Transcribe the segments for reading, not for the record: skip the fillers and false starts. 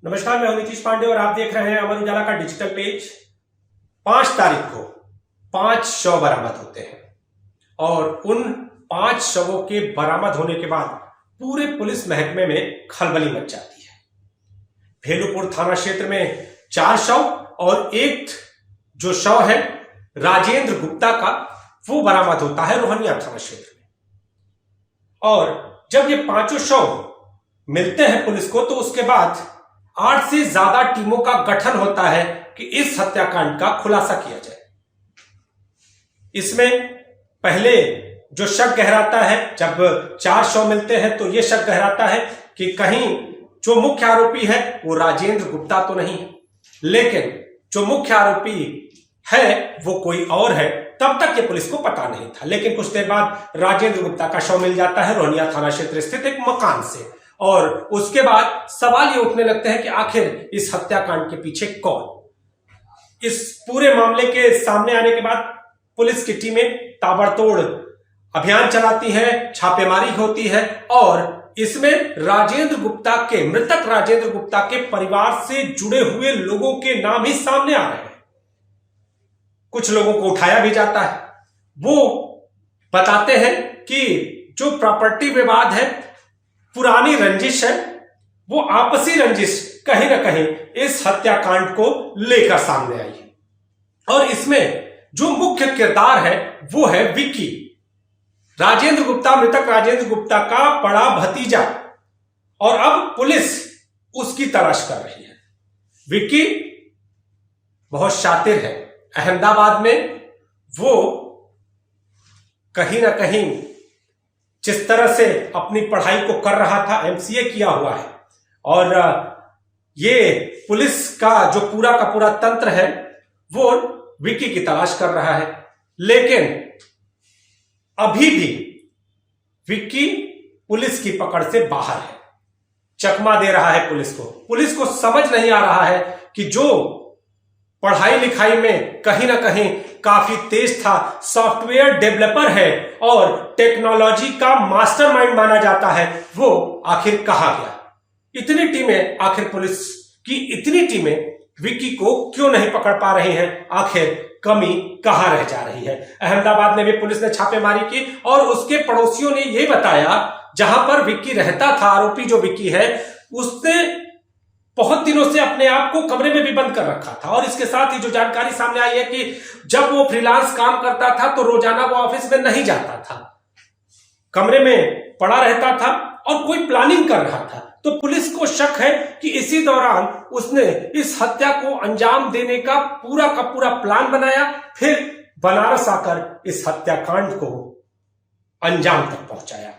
नमस्कार, मैं हूं नीतीश पांडे और आप देख रहे हैं अमर उजाला का डिजिटल पेज। 5 तारीख को 5 शव बरामद होते हैं और उन 5 शवों के बरामद होने के बाद पूरे पुलिस महकमे में खलबली मच जाती है। भेलूपुर थाना क्षेत्र में 4 शव और एक जो शव है राजेंद्र गुप्ता का, वो बरामद होता है रोहनिया थाना क्षेत्र में। और जब ये 5 शव मिलते हैं पुलिस को तो उसके बाद 8 से ज्यादा टीमों का गठन होता है कि इस हत्याकांड का खुलासा किया जाए। इसमें पहले जो शक गहराता है, जब 4 शव मिलते हैं तो यह शक गहराता है कि कहीं जो मुख्य आरोपी है वो राजेंद्र गुप्ता तो नहीं है, लेकिन जो मुख्य आरोपी है वो कोई और है। तब तक ये पुलिस को पता नहीं था, लेकिन कुछ देर बाद राजेंद्र गुप्ता का शव मिल जाता है रोहनिया थाना क्षेत्र स्थित एक मकान से। और उसके बाद सवाल ये उठने लगते हैं कि आखिर इस हत्याकांड के पीछे कौन। इस पूरे मामले के सामने आने के बाद पुलिस की टीमें ताबड़तोड़ अभियान चलाती हैं, छापेमारी होती है और इसमें राजेंद्र गुप्ता के, मृतक राजेंद्र गुप्ता के परिवार से जुड़े हुए लोगों के नाम ही सामने आ रहे हैं। कुछ लोगों को उठाया भी जाता है। वो बताते हैं कि जो प्रॉपर्टी विवाद है, पुरानी रंजिश है, वो आपसी रंजिश कहीं ना कहीं इस हत्याकांड को लेकर सामने आई है। और इसमें जो मुख्य किरदार है वो है विक्की, राजेंद्र गुप्ता, मृतक राजेंद्र गुप्ता का बड़ा भतीजा। और अब पुलिस उसकी तलाश कर रही है। विक्की बहुत शातिर है। अहमदाबाद में वो कहीं ना कहीं जिस तरह से अपनी पढ़ाई को कर रहा था, एमसीए किया हुआ है, और ये पुलिस का जो पूरा का पूरा तंत्र है वो विक्की की तलाश कर रहा है। लेकिन अभी भी विक्की पुलिस की पकड़ से बाहर है, चकमा दे रहा है पुलिस को। पुलिस को समझ नहीं आ रहा है कि जो पढ़ाई लिखाई में कहीं ना कहीं काफी तेज था, सॉफ्टवेयर डेवलपर है और टेक्नोलॉजी का मास्टरमाइंड माना जाता है, वो आखिर कहां गया। इतनी टीमें, आखिर पुलिस की इतनी टीमें विक्की को क्यों नहीं पकड़ पा रही हैं, आखिर कमी कहां रह जा रही है। अहमदाबाद में भी पुलिस ने छापेमारी की और उसके पड़ोसियों ने यह बताया, जहां पर विक्की रहता था, आरोपी जो विक्की है, उसने बहुत दिनों से अपने आप को कमरे में भी बंद कर रखा था। और इसके साथ ही जो जानकारी सामने आई है कि जब वो फ्रीलांस काम करता था तो रोजाना वो ऑफिस में नहीं जाता था, कमरे में पड़ा रहता था और कोई प्लानिंग कर रहा था। तो पुलिस को शक है कि इसी दौरान उसने इस हत्या को अंजाम देने का पूरा प्लान बनाया, फिर बनारस आकर इस हत्याकांड को अंजाम तक पहुंचाया।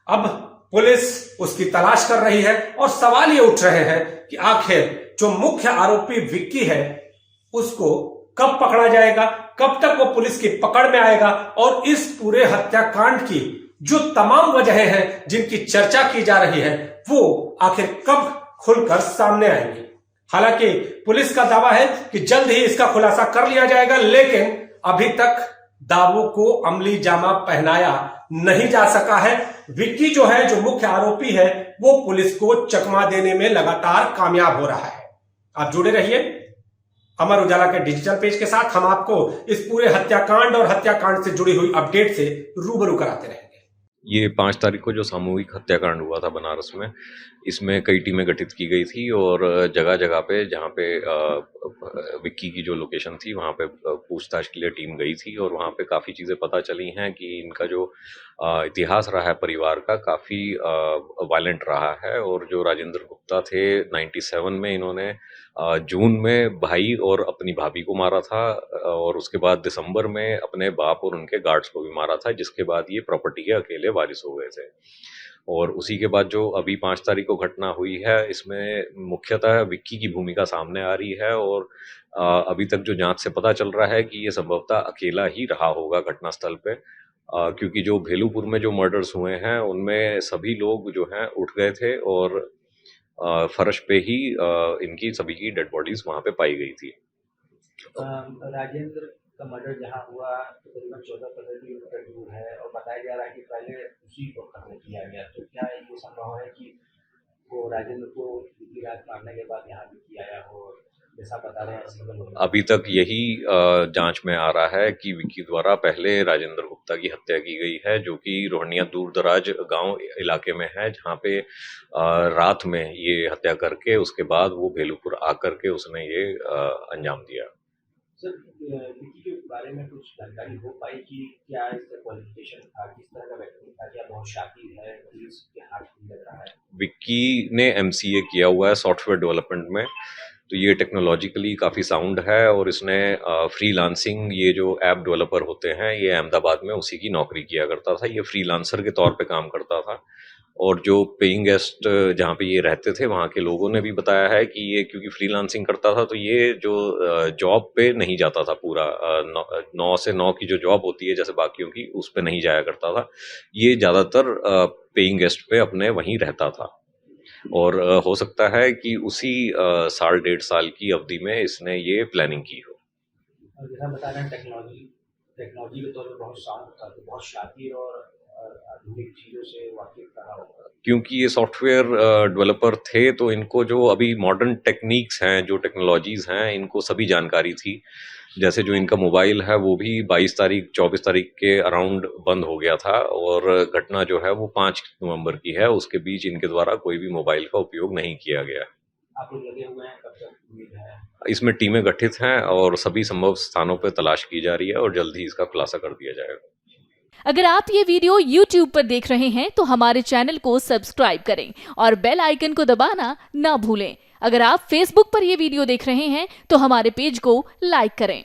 अब पुलिस उसकी तलाश कर रही है और सवाल ये उठ रहे हैं कि आखिर जो मुख्य आरोपी विक्की है उसको कब पकड़ा जाएगा, कब तक वो पुलिस की पकड़ में आएगा, और इस पूरे हत्याकांड की जो तमाम वजहें हैं जिनकी चर्चा की जा रही है वो आखिर कब खुलकर सामने आएंगी। हालांकि पुलिस का दावा है कि जल्द ही इसका खुलासा कर लिया जाएगा, लेकिन अभी तक दावों को अमली जामा पहनाया नहीं जा सका है। विक्की जो है, जो मुख्य आरोपी है, वो पुलिस को चकमा देने में लगातार कामयाब हो रहा है। आप जुड़े रहिए अमर उजाला के डिजिटल पेज के साथ। हम आपको इस पूरे हत्याकांड और हत्याकांड से जुड़ी हुई अपडेट से रूबरू कराते रहेंगे। ये 5 तारीख को जो सामूहिक हत्याकांड हुआ था बनारस में, इसमें कई टीमें गठित की गई थी और जगह जगह पे, जहाँ पे विक्की की जो लोकेशन थी वहाँ पे पूछताछ के लिए टीम गई थी और वहाँ पे काफ़ी चीज़ें पता चली हैं कि इनका जो इतिहास रहा है परिवार का, काफ़ी वायलेंट रहा है। और जो राजेंद्र गुप्ता थे, 97 में इन्होंने जून में भाई और अपनी भाभी को मारा था और उसके बाद दिसंबर में अपने बाप और उनके गार्ड्स को भी मारा था, जिसके बाद ये प्रॉपर्टी के अकेले वारिस हो गए थे। और उसी के बाद जो अभी 5 तारीख को घटना हुई है, इसमें मुख्यतः विक्की की भूमिका सामने आ रही है। और अभी तक जो जांच से पता चल रहा है कि ये संभवतः अकेला ही रहा होगा घटनास्थल पे, क्योंकि जो भेलूपुर में जो मर्डर्स हुए हैं उनमें सभी लोग जो हैं उठ गए थे और फर्श पे ही इनकी सभी की डेड बॉडीज वहां पे पाई गई थी। राजेंद्र का मर्डर जहाँ हुआ तकरीबन 14-15 किलोमीटर दूर है और बताया जा रहा है कि पहले उसी को खत्म किया गया। तो क्या ये संभव है कि वो राजेंद्र को बीती रात मारने के बाद यहाँ भी आया हो, जैसा बता रहे हैं सिंगल लोग। अभी तक यही जांच में आ रहा है कि विक्की द्वारा पहले राजेंद्र गुप्ता की हत्या की गई है, जो कि रोहनिया दूर दराज गांव इलाके में है, जहां पे रात में ये हत्या करके उसके बाद वो भेलूपुर आकर के उसने ये अंजाम दिया। सर, विक्की के बारे में कुछ जानकारी हो पाई कि क्या इसका क्वालिफिकेशन था, किस तरह का व्यक्ति था, क्या बहुत शातिर है, पुलिस के हाथ में लग रहा है? विक्की ने MCA किया हुआ है सॉफ्टवेयर डेवलपमेंट में, तो ये टेक्नोलॉजिकली काफ़ी साउंड है और इसने फ्रीलांसिंग, ये जो ऐप डेवलपर होते हैं, ये अहमदाबाद में उसी की नौकरी किया करता था। ये फ्रीलांसर के तौर पे काम करता था और जो पेइंग गेस्ट जहाँ पे ये रहते थे वहाँ के लोगों ने भी बताया है कि ये क्योंकि फ्रीलांसिंग करता था तो ये जो जॉब पे नहीं जाता था, पूरा 9 से 9 की जो जॉब होती है जैसे बाकियों की, उस पे नहीं जाया करता था। ये ज़्यादातर पेइंग गेस्ट पे अपने वहीं रहता था और हो सकता है कि उसी साल 1.5 साल की अवधि में इसने ये प्लानिंग की हो। और जैसा बता रहे हैं टेक्नोलॉजी के तौर पे बहुत साउंड था, तो बहुत शातिर और आधुनिक चीज़ों से वाकिफ रहा होगा। क्योंकि ये सॉफ्टवेयर डेवलपर थे तो इनको जो अभी मॉडर्न टेक्निक्स हैं, जो टेक्नोलॉजीज़ हैं, इनको सभी जानकारी थी। जैसे जो इनका मोबाइल है वो भी 24 तारीख के अराउंड बंद हो गया था और घटना जो है वो 5 नवंबर की है, उसके बीच इनके द्वारा कोई भी मोबाइल का उपयोग नहीं किया गया। आप लोग लगे हुए हैं, कब तक उम्मीद है? इसमें टीमें गठित हैं और सभी संभव स्थानों पर तलाश की जा रही है और जल्द ही इसका खुलासा कर दिया जाएगा। अगर आप ये वीडियो YouTube पर देख रहे हैं तो हमारे चैनल को सब्सक्राइब करें और बेल आइकन को दबाना ना भूलें। अगर आप Facebook पर ये वीडियो देख रहे हैं तो हमारे पेज को लाइक करें।